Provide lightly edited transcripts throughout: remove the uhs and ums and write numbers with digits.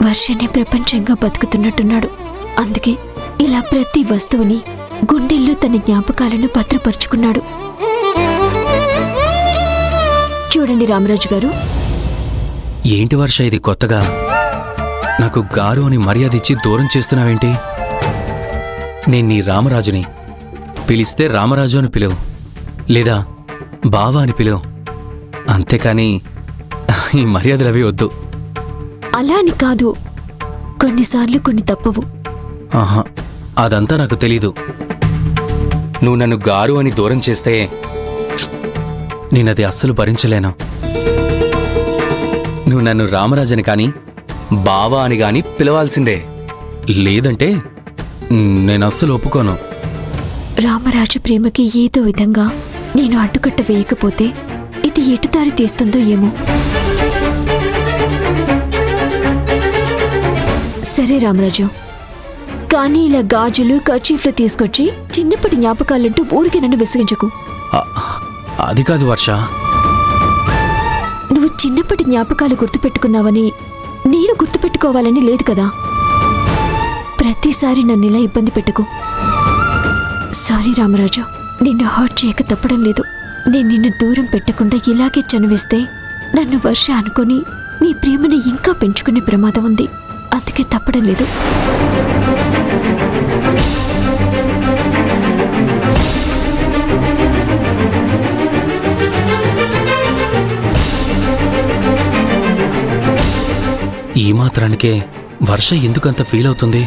వర్షనే ప్రపంచంగా బతుకుతున్నట్టున్నాడు. అందుకే ఇలా ప్రతి వస్తువుని గుండెల్లో తన జ్ఞాపకాలను భద్రపరుచుకున్నాడు. చూడండి రామరాజు గారు. ఏంటి వర్ష ఇది కొత్తగా? నాకు గారు అని మర్యాద ఇచ్చి దూరం చేస్తున్నావేంటి? నేను నీ రామరాజుని. పిలిస్తే రామరాజు అని పిలువు, లేదా బావా అని పిలువు. అంతేకాని ఈ మర్యాదలవి వద్దు. అలా అని కాదు, కొన్నిసార్లు కొన్ని తప్పవు. ఆహా, అదంతా నాకు తెలీదు. నువ్వు నన్ను గారు అని దూరం చేస్తే నేనది అస్సలు భరించలేను. నువ్వు నన్ను రామరాజని కాని బావా అని గాని పిలవాల్సిందే. లేదంటే నేను అస్సలు ఒప్పుకోను. రామరాజు ప్రేమకి ఏదో విధంగా నేను అడ్డుకట్ట వేయకపోతే ఇది ఎటుదారి తీస్తుందో ఏమో. సరే రామరాజు, కానీ ఇలా గాజులు కర్చీఫ్లు తీసుకొచ్చి చిన్నప్పటి జ్ఞాపకాలంటూ ఊరికి నన్ను విసిగించకు. అది కాదు వర్ష. నువ్వు చిన్నప్పటి జ్ఞాపకాలు గుర్తుపెట్టుకున్నావని నేను గుర్తుపెట్టుకోవాలని లేదు కదా. ప్రతిసారి నన్ను ఇలా ఇబ్బంది పెట్టుకో. సారీ రామరాజు, నిన్ను హర్ట్ చేయక తప్పడం లేదు. నేను నిన్ను దూరం పెట్టకుండా ఇలాగే చనువేస్తే నన్ను వర్ష అనుకుని నీ ప్రేమని ఇంకా పెంచుకునే ప్రమాదం ఉంది. అందుకే తప్పడం లేదు. ఈ మాత్రానికే వర్ష ఎందుకంత ఫీల్ అవుతుంది?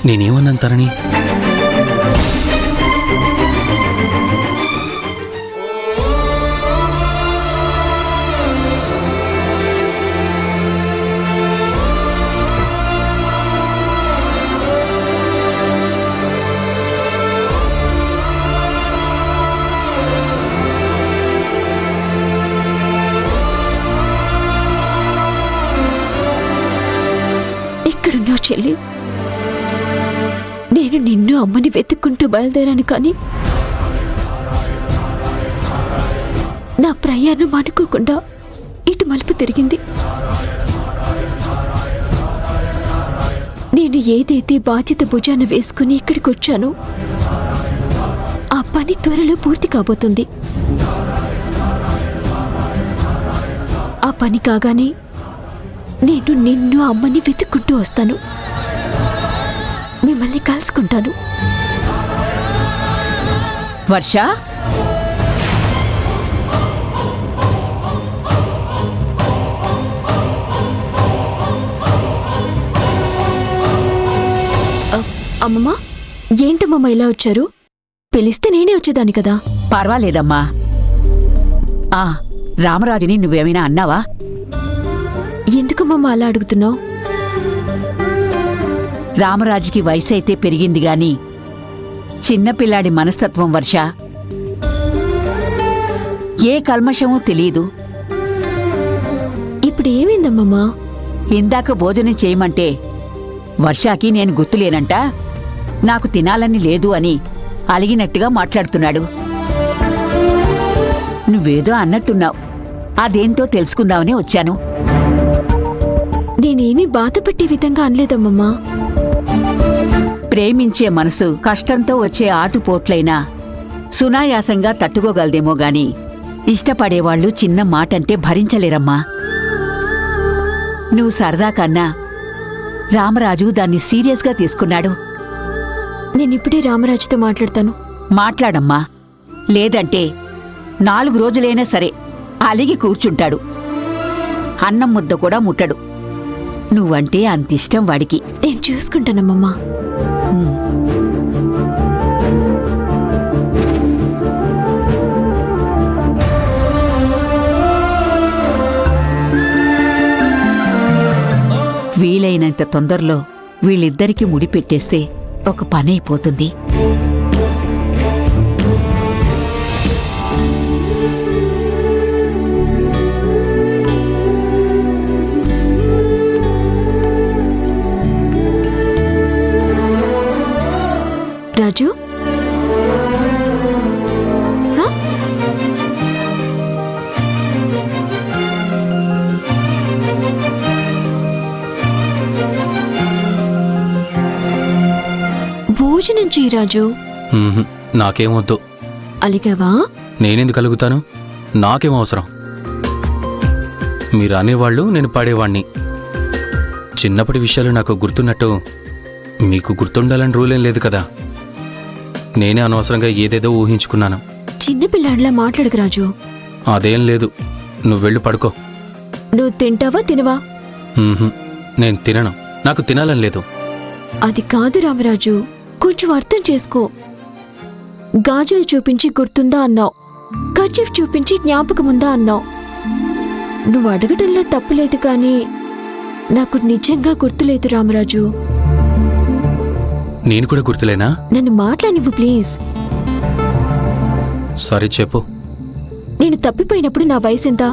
నేనేమన్నాను తనని? ఎక్కడున్నావు చెల్లి? నేను నిన్ను అమ్మని వెతుక్కుంటూ బయలుదేరాను, కానీ నా ప్రయాణం అనుకోకుండా ఇటు మలుపు తిరిగింది. నేను ఏదైతే బాధ్యత భుజాన వేసుకుని ఇక్కడికి వచ్చానో ఆ పని త్వరలో పూర్తి కాబోతుంది. ఆ పని కాగానే నేను నిన్ను అమ్మని వెతుక్కుంటూ వస్తాను, మిమ్మల్ని కలుసుకుంటాను. వర్ష, అమ్మమ్మ, ఏంటమ్మమ్మ ఇలా వచ్చారు? పిలిస్తే నేనే వచ్చేదాన్ని కదా. పర్వాలేదమ్మా. రామరాజుని నువ్వేమైనా అన్నావా? ఎందుకమ్మమ్మ అలా అడుగుతున్నావు? రామరాజుకి వయసైతే పెరిగింది గాని చిన్నపిల్లాడి మనస్తత్వం వర్ష. ఏ కల్మషమూ తెలీదు. ఇప్పుడు ఏమైందమ్మమ్మా? ఇందాక భోజనం చేయమంటే వర్షాకి నేను గుర్తులేనంట, నాకు తినాలని లేదు అని అలిగినట్టుగా మాట్లాడుతున్నాడు. నువ్వేదో అన్నట్టున్నావు. అదేంటో తెలుసుకుందామని వచ్చాను. నేనేమీ బాధపట్టే విధంగా అనలేదమ్మమ్మా. ప్రేమించే మనసు కష్టంతో వచ్చే ఆటుపోట్లైనా సునాయాసంగా తట్టుకోగలదేమో గాని ఇష్టపడేవాళ్లు చిన్న మాటంటే భరించలేరమ్మా. నువ్వు సరదా కన్నా రామరాజు దాన్ని సీరియస్గా తీసుకున్నాడు. నేనిప్పుడే రామరాజుతో మాట్లాడతాను. మాట్లాడమ్మా, లేదంటే 4 రోజులైనా సరే అలిగి కూర్చుంటాడు. అన్నం ముద్ద కూడా ముట్టడు. నువ్వంటే అంతిష్టం వాడికి. నేను చూసుకుంటానమ్మమ్మా. వీలైనంత తొందరలో వీళ్ళిద్దరికీ ముడిపెట్టేస్తే ఒక పనైపోతుంది. రాజు, భోజనం చేయి రాజు. నాకేం వద్దు. అలిగావా? నేనెందుకు కలుగుతాను? నాకేం అవసరం? మీరు అనేవాళ్ళు, నేను పాడేవాణ్ణి. చిన్నప్పటి విషయాలు నాకు గుర్తున్నట్టు మీకు గుర్తుండాలని రూలేం లేదు కదా. నేనే అనవసరంగా ఏదేదో ఊహించుకున్నాను. చిన్నపిల్లాడిలా మాట్లాడకు రాజు. అదేం లేదు, నువ్వు వెళ్ళి పడుకో. నువ్వు తింటావా తినవా? నేను తినను, నాకు తినాలని లేదు. అది కాదు రామరాజు, కొంచెం అర్థం చేసుకో. గాజులు చూపించి గుర్తుందా అన్నావు, కర్చీఫ్ చూపించి జ్ఞాపకముందా అన్నావు. నువ్వు అడగటంలో తప్పులేదు, కానీ నాకు నిజంగా గుర్తులేదు రామరాజు. నేను కూడా గుర్తులేనా? నన్ను మాట్లాడివ్వు ప్లీజ్. సరే చెప్పు. నేను తప్పిపోయినప్పుడు నా వయసు ఎంత?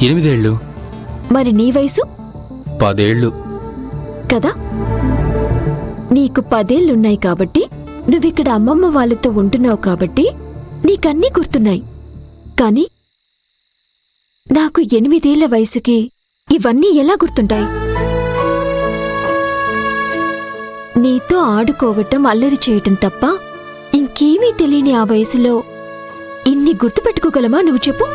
8 ఏళ్ళు. మరి నీ వయసు? 10 ఏళ్ళు కదా. నీకు 10 ఏళ్లున్నాయి కాబట్టి, నువ్విక్కడ అమ్మమ్మ వాళ్ళతో ఉంటున్నావు కాబట్టి నీకన్నీ గుర్తున్నాయి. కాని నాకు 8 ఏళ్ల వయసుకి ఇవన్నీ ఎలా గుర్తుంటాయి? నీతో ఆడుకోవటం, అల్లరి చేయటం తప్ప ఇంకేమీ తెలియని ఆ వయసులో ఇన్ని గుర్తుపెట్టుకోగలమా నువ్వు చెప్పు?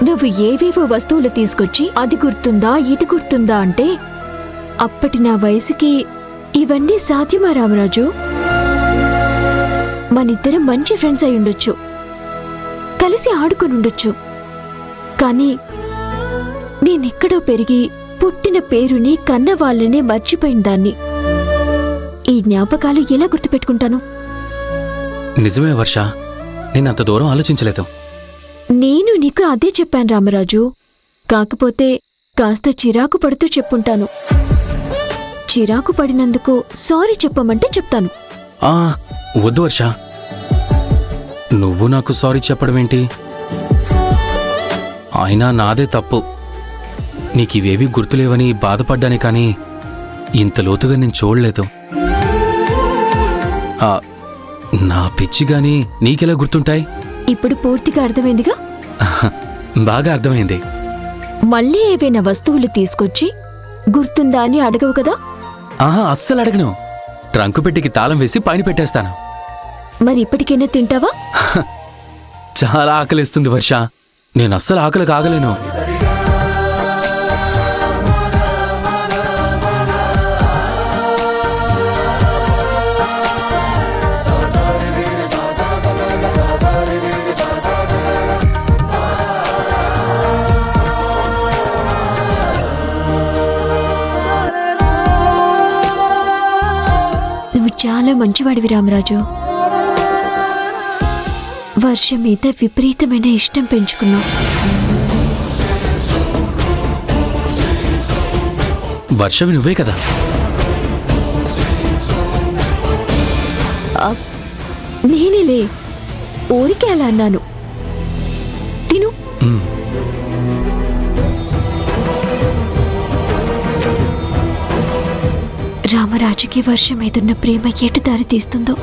నువ్వు ఏవేవో వస్తువులు తీసుకొచ్చి అది గుర్తుందా ఇది గుర్తుందా అంటే అప్పటి నా వయసుకి ఇవన్నీ సాధ్యమా రామరాజు? మనిద్దరం మంచి ఫ్రెండ్స్ అయి ఉండొచ్చు, కలిసి ఆడుకొనుండొచ్చు. కానీ నేనెక్కడో పెరిగి పుట్టిన పేరుని, కన్నవాళ్ళనే మర్చిపోయిన దాన్ని. ఈ జ్ఞాపకాలు ఎలా గుర్తుపెట్టుకుంటాను? నిజమే వర్ష, నేనంత దూరం ఆలోచించలేదు. నేను నీకు అదే చెప్పాను రామరాజు. కాకపోతే కాస్త చిరాకు పడుతూ చెప్పుంటాను. చిరాకు పడినందుకు సారీ చెప్పమంటే చెప్తాను. వద్దు వర్ష, నువ్వు నాకు సారీ చెప్పడమేంటి? అయినా నాదే తప్పు. నీకివేవీ గుర్తులేవని బాధపడ్డానే కానీ ఇంత లోతుగా నేను చూడలేదు. నా పిచ్చిగాని నీకెలా గుర్తుంటాయి? ఇప్పుడు పూర్తిగా అర్థమైందిగా? బాగా అర్థమైంది. మళ్ళీ ఏవైనా వస్తువులు తీసుకొచ్చి గుర్తుందా అని అడగవు కదా? అస్సలు అడగను. ట్రంకు పెట్టికి తాళం వేసి పైన పెట్టేస్తాను. మరి ఇప్పటికైనా తింటావా? చాలా ఆకలిస్తుంది వర్ష, నేను అస్సలు ఆకలి కాగలేను. నువ్వు చాలా మంచివాడివి రామరాజు. వర్షం మీద విపరీతమైన ఇష్టం పెంచుకున్నావు. వర్షవి నువ్వే కదా? నేనేలే, ఊరికే అలా అన్నాను. తిను. రామరాజుకి వర్షం మీదున్న ప్రేమ ఎటు దారి తీస్తుందో.